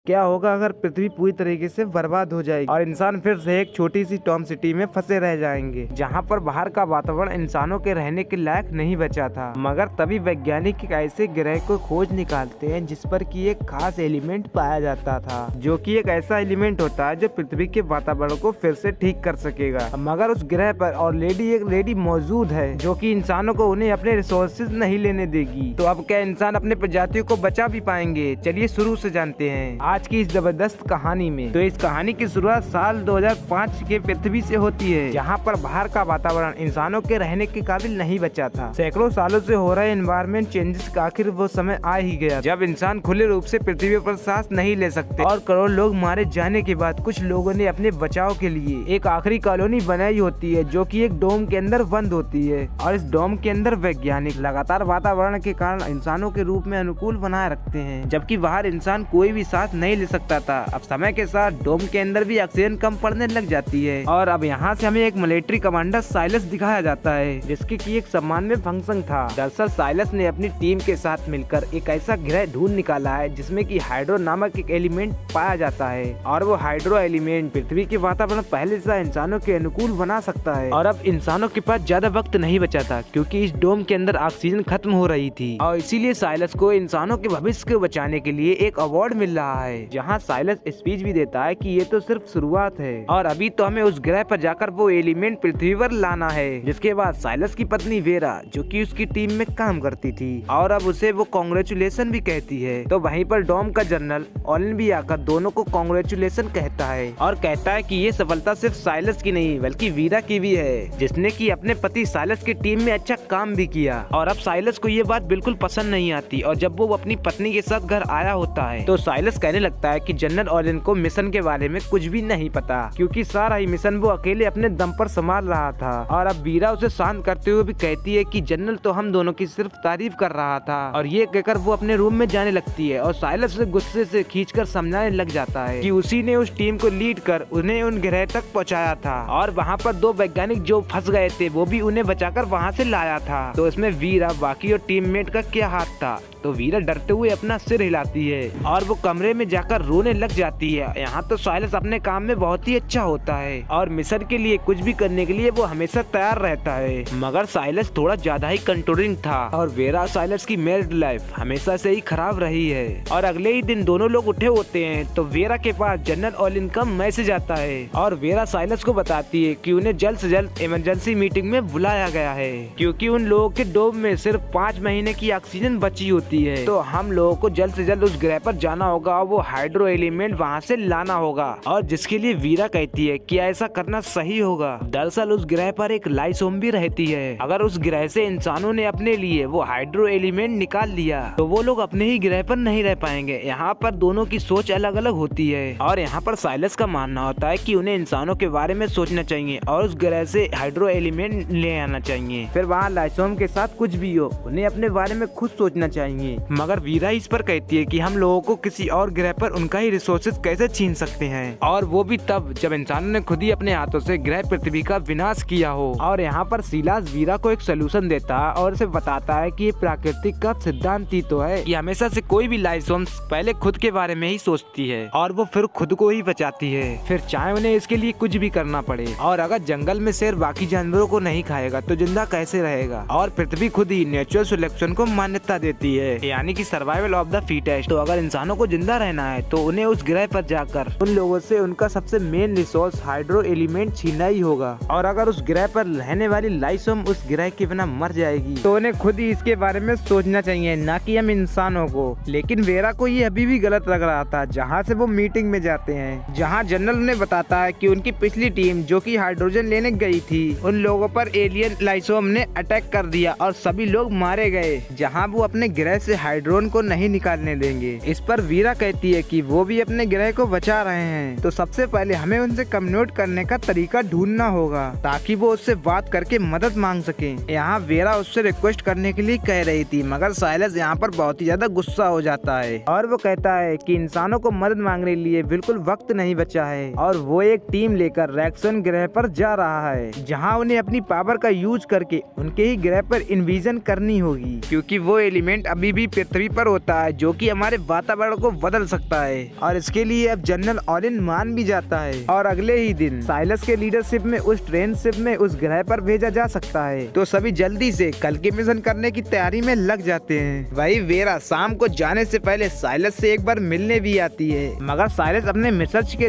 क्या होगा अगर पृथ्वी पूरी तरीके से बर्बाद हो जाएगी और इंसान फिर से एक छोटी सी टॉम सिटी में फंसे रह जाएंगे, जहाँ पर बाहर का वातावरण इंसानों के रहने के लायक नहीं बचा था। मगर तभी वैज्ञानिक एक ऐसे ग्रह को खोज निकालते हैं जिस पर कि एक खास एलिमेंट पाया जाता था, जो कि एक ऐसा एलिमेंट होता है जो पृथ्वी के वातावरण को फिर से ठीक कर सकेगा। मगर उस ग्रह पर ऑलरेडी एक लेडी मौजूद है जो कि इंसानों को उन्हें अपने रिसोर्सेज नहीं लेने देगी। तो अब क्या इंसान अपने प्रजातियों को बचा भी पाएंगे? चलिए शुरू से जानते हैं आज की इस जबरदस्त कहानी में। तो इस कहानी की शुरुआत साल 2005 के पृथ्वी से होती है, जहाँ पर बाहर का वातावरण इंसानों के रहने के काबिल नहीं बचा था। सैकड़ों सालों से हो रहे एनवायरमेंट चेंजेस का आखिर वो समय आ ही गया जब इंसान खुले रूप से पृथ्वी पर सांस नहीं ले सकते और करोड़ लोग मारे जाने के बाद कुछ लोगों ने अपने बचाव के लिए एक आखिरी कॉलोनी बनाई होती है, जो कि एक डोम के अंदर बंद होती है। और इस डोम के अंदर वैज्ञानिक लगातार वातावरण के कारण इंसानों के रूप में अनुकूल बनाए रखते हैं, जबकि बाहर इंसान कोई भी सांस नहीं ले सकता था। अब समय के साथ डोम के अंदर भी ऑक्सीजन कम पड़ने लग जाती है और अब यहाँ से हमें एक मिलिट्री कमांडर साइलस दिखाया जाता है, जिसके की एक सम्मान में फंक्शन था। दरअसल साइलस ने अपनी टीम के साथ मिलकर एक ऐसा ग्रह ढूंढ निकाला है जिसमें कि हाइड्रो नामक एक एलिमेंट पाया जाता है और वो हाइड्रो एलिमेंट पृथ्वी के वातावरण पहले से इंसानों के अनुकूल बना सकता है। और अब इंसानों के पास ज्यादा वक्त नहीं बचा था क्योंकि इस डोम के अंदर ऑक्सीजन खत्म हो रही थी और इसीलिए साइलस को इंसानों के भविष्य को बचाने के लिए एक अवार्ड मिल रहा है, जहाँ साइलस स्पीच भी देता है कि ये तो सिर्फ शुरुआत है और अभी तो हमें उस ग्रह पर जाकर वो एलिमेंट पृथ्वी पर लाना है। जिसके बाद साइलस की पत्नी वेरा, जो कि उसकी टीम में काम करती थी और अब उसे वो कांग्रेचुलेशन भी कहती है, तो वहीं पर डोम का जनरल ऑलिन भी आकर दोनों को कांग्रेचुलेशन कहता है और कहता है कि ये सफलता सिर्फ साइलस की नहीं बल्कि वीरा की भी है, जिसने कि अपने पति साइलस की टीम में अच्छा काम भी किया। और अब साइलस को ये बात बिल्कुल पसंद नहीं आती और जब वो अपनी पत्नी के साथ घर आया होता है तो साइलस कहने लगता है कि जनरल ऑलिन को मिशन के बारे में कुछ भी नहीं पता, क्योंकि सारा ही मिशन वो अकेले अपने दम पर संभाल रहा था। और अब वीरा उसे शांत करते हुए भी कहती है कि जनरल तो हम दोनों की सिर्फ तारीफ कर रहा था, और ये कहकर वो अपने रूम में जाने लगती है और साइलस उसे गुस्से से खींचकर समझाने लग जाता है कि उसी ने उस टीम को लीड कर उन्हें उन ग्रह तक पहुंचाया था और वहाँ पर दो वैज्ञानिक जो फंस गए थे वो भी उन्हें बचाकर वहाँ से लाया था। तो इसमें वीरा बाकी और टीममेट का क्या हाथ था? तो वीरा डरते हुए अपना सिर हिलाती है और वो कमरे में जाकर रोने लग जाती है। यहाँ तो साइलस अपने काम में बहुत ही अच्छा होता है और मिशन के लिए कुछ भी करने के लिए वो हमेशा तैयार रहता है, मगर साइलस थोड़ा ज्यादा ही कंट्रोलिंग था और वेरा साइलस की मैरिड लाइफ हमेशा से ही खराब रही है। और अगले ही दिन दोनों लोग उठे होते हैं तो वेरा के पास जनरल ऑलिन का मैसेज आता है और वेरा साइलस को बताती है कि उन्हें जल्द से जल्द इमरजेंसी मीटिंग में बुलाया गया है, क्योंकि उन लोगों के डोम में सिर्फ 5 महीने की ऑक्सीजन बची होती है। तो हम लोगों को जल्द से जल्द उस ग्रह पर जाना होगा और वो हाइड्रो एलिमेंट वहाँ से लाना होगा, और जिसके लिए वीरा कहती है कि ऐसा करना सही होगा। दरअसल उस ग्रह पर एक लाइसोम भी रहती है। अगर उस ग्रह से इंसानों ने अपने लिए वो हाइड्रो एलिमेंट निकाल लिया तो वो लोग अपने ही ग्रह पर नहीं रह पाएंगे। यहाँ पर दोनों की सोच अलग अलग होती है और यहाँ पर साइलस का मानना होता है कि उन्हें इंसानों के बारे में सोचना चाहिए और उस ग्रह से हाइड्रो एलिमेंट ले आना चाहिए। फिर वहाँ लाइसोम के साथ कुछ भी हो उन्हें अपने बारे में खुद सोचना चाहिए। मगर वीरा इस पर कहती है कि हम लोगों को किसी और ग्रह पर उनका ही रिसोर्सेज कैसे छीन सकते हैं, और वो भी तब जब इंसानों ने खुद ही अपने हाथों से ग्रह पृथ्वी का विनाश किया हो। और यहाँ पर सिलास वीरा को एक सोल्यूशन देता है और उसे बताता है कि ये प्राकृतिक का सिद्धांत ही तो है कि हमेशा से कोई भी लाइसोम्स पहले खुद के बारे में ही सोचती है और वो फिर खुद को ही बचाती है, फिर चाहे उन्हें इसके लिए कुछ भी करना पड़े। और अगर जंगल में शेर बाकी जानवरों को नहीं खाएगा तो जिंदा कैसे रहेगा। और पृथ्वी खुद ही नेचुरल सिलेक्शन को मान्यता देती है, यानी कि सर्वाइवल ऑफ द फिटेस्ट। तो अगर इंसानों को जिंदा रहना है तो उन्हें उस ग्रह पर जाकर उन लोगों से उनका सबसे मेन रिसोर्स हाइड्रो एलिमेंट छीनना ही होगा। और अगर उस ग्रह पर रहने वाली लाइसोम उस ग्रह के बिना मर जाएगी तो उन्हें खुद ही इसके बारे में सोचना चाहिए, ना कि हम इंसानों को। लेकिन वेरा को ये अभी भी गलत लग रहा था। जहाँ से वो मीटिंग में जाते हैं, जहाँ जनरल ने बताता है कि उनकी पिछली टीम जो कि हाइड्रोजन लेने गई थी, उन लोगों पर एलियन लाइसोम ने अटैक कर दिया और सभी लोग मारे गए, जहाँ वो अपने ग्रह से हाइड्रोन को नहीं निकालने देंगे। इस पर वीरा कहती है कि वो भी अपने ग्रह को बचा रहे हैं, तो सबसे पहले हमें उनसे कम्युनिकेट करने का तरीका ढूंढना होगा ताकि वो उससे बात करके मदद मांग सके। यहाँ वेरा उससे रिक्वेस्ट करने के लिए कह रही थी, मगर साइलस यहाँ पर बहुत ही ज्यादा गुस्सा हो जाता है और वो कहता है कि इंसानों को मदद मांगने के लिए बिल्कुल वक्त नहीं बचा है और वो एक टीम लेकर रैक्सन ग्रह पर जा रहा है, जहाँ उन्हें अपनी पावर का यूज करके उनके ही ग्रह पर इन्विजन करनी होगी, क्योंकि वो एलिमेंट अभी अभी भी पृथ्वी पर होता है, जो कि हमारे वातावरण को बदल सकता है और इसके लिए अब जनरल ऑलिन मान भी जाता है। और अगले ही दिन साइलस के लीडरशिप में उस ट्रेन शिप में उस ग्रह पर भेजा जा सकता है। तो सभी जल्दी से कल के मिशन करने की तैयारी में लग जाते हैं। वही वेरा शाम को जाने से पहले साइलस से एक बार मिलने भी आती है, मगर साइलस अपने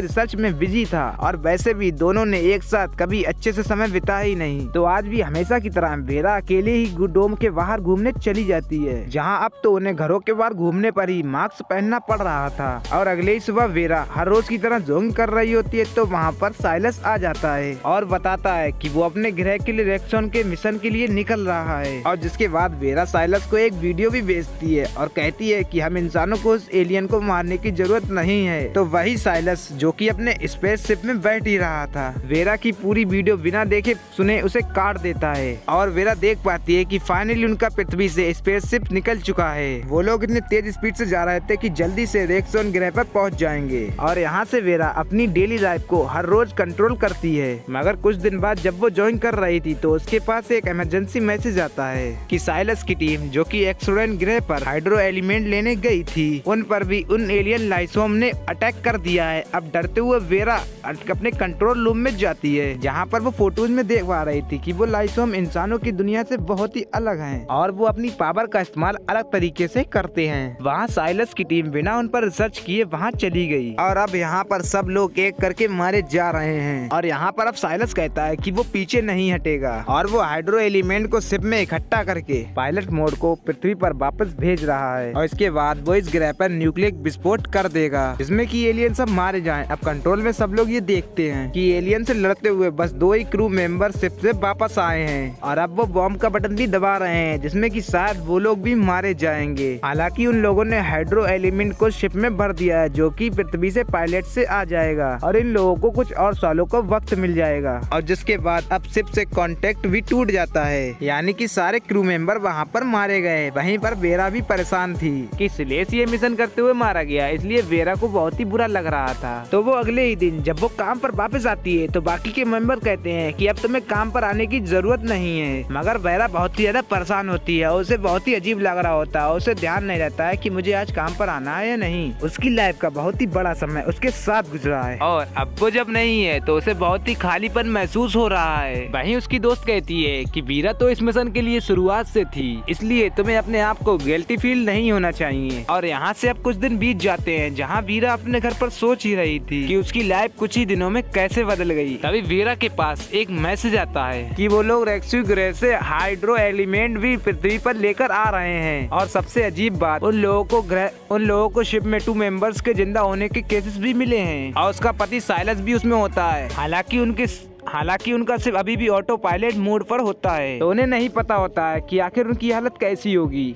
रिसर्च में बिजी था और वैसे भी दोनों ने एक साथ कभी अच्छे से समय बिताया ही नहीं। तो आज भी हमेशा की तरह वेरा अकेले ही डोम के बाहर घूमने चली जाती है, जहाँ अब तो उन्हें घरों के बाहर घूमने पर ही मास्क पहनना पड़ रहा था। और अगले ही सुबह वेरा हर रोज की तरह जॉगिंग कर रही होती है, तो वहाँ पर साइलस आ जाता है और बताता है कि वो अपने ग्रह के लिए रेक्सॉन के मिशन के लिए निकल रहा है। और जिसके बाद वेरा साइलस को एक वीडियो भी भेजती है और कहती है कि हम इंसानों को उस एलियन को मारने की जरूरत नहीं है। तो वही साइलस जो कि अपने स्पेसशिप में बैठ ही रहा था, वेरा की पूरी वीडियो बिना देखे सुने उसे काट देता है और वेरा देख पाती है कि फाइनली उनका पृथ्वी से स्पेसशिप निकल चुका है। वो लोग इतने तेज स्पीड से जा रहे थे कि जल्दी से रेक्सॉन ग्रह पर पहुंच जाएंगे। और यहाँ से वेरा अपनी डेली लाइफ को हर रोज कंट्रोल करती है। मगर कुछ दिन बाद जब वो ज्वाइन कर रही थी तो उसके पास एक इमरजेंसी मैसेज आता है कि साइलस की टीम जो कि एक्सोडेंट ग्रह पर हाइड्रो एलिमेंट लेने गई थी, उन पर भी उन एलियन लाइसोम ने अटैक कर दिया है। अब डरते हुए वेरा अपने कंट्रोल रूम में जाती है, जहाँ पर वो फोटोज में देख पा रही थी कि वो लाइसोम इंसानों की दुनिया से बहुत ही अलग हैं और वो अपनी पावर का इस्तेमाल अलग तरीके से करते हैं। वहाँ साइलस की टीम बिना उन पर रिसर्च किए वहाँ चली गई और अब यहाँ पर सब लोग एक करके मारे जा रहे हैं। और यहाँ पर अब साइलस कहता है कि वो पीछे नहीं हटेगा और वो हाइड्रो एलिमेंट को शिप में इकट्ठा करके पायलट मोड को पृथ्वी पर वापस भेज रहा है। और इसके बाद वो इस ग्रह पर न्यूक्लियर विस्फोट कर देगा, जिसमें कि एलियन सब मारे जाएं। अब कंट्रोल में सब लोग ये देखते हैं कि एलियन से लड़ते हुए बस 2 ही क्रू मेंबर शिप से वापस आए हैं और अब वो बॉम्ब का बटन भी दबा रहे हैं, जिसमें कि शायद वो लोग भी मारे जाएंगे। हालांकि उन लोगों ने हाइड्रो एलिमेंट को शिप में भर दिया है, जो कि पृथ्वी से पायलट से आ जाएगा और इन लोगों को कुछ और सालों का वक्त मिल जाएगा। और जिसके बाद अब शिप से कांटेक्ट भी टूट जाता है, यानी कि सारे क्रू मेंबर वहाँ पर मारे गए। वहीं पर वेरा भी परेशान थी कि सिलेस ये मिशन करते हुए मारा गया, इसलिए वेरा को बहुत ही बुरा लग रहा था। तो वो अगले ही दिन जब वो काम पर वापस आती है तो बाकी के मेंबर कहते हैं कि अब तुम्हें काम पर आने की जरूरत नहीं है। मगर वेरा बहुत ही ज्यादा परेशान होती है, उसे बहुत ही अजीब लग रहा होता है, उसे ध्यान नहीं रहता है कि मुझे आज काम पर आना है या नहीं। उसकी लाइफ का बहुत ही बड़ा समय उसके साथ गुजरा है और अब वो जब नहीं है तो उसे बहुत ही खालीपन महसूस हो रहा है। वहीं उसकी दोस्त कहती है कि वीरा तो इस मिशन के लिए शुरुआत से थी, इसलिए तुम्हें अपने आप को गिल्टी फील नहीं होना चाहिए। और यहाँ से अब कुछ दिन बीत जाते हैं, जहाँ वीरा अपने घर पर सोच ही रही थी कि उसकी लाइफ कुछ ही दिनों में कैसे बदल गई। तभी वीरा के पास एक मैसेज आता है कि वो लोग रेक्सू ग्रह से हाइड्रो एलिमेंट भी पृथ्वी पर लेकर आ रहे हैं। और सबसे अजीब बात, उन लोगों को शिप में 2 मेंबर्स के जिंदा होने के केसेस भी मिले हैं और उसका पति साइलस भी उसमें होता है। हालांकि उनका सिर्फ अभी भी ऑटो पायलट मोड पर होता है, तो उन्हें नहीं पता होता है कि आखिर उनकी हालत कैसी होगी।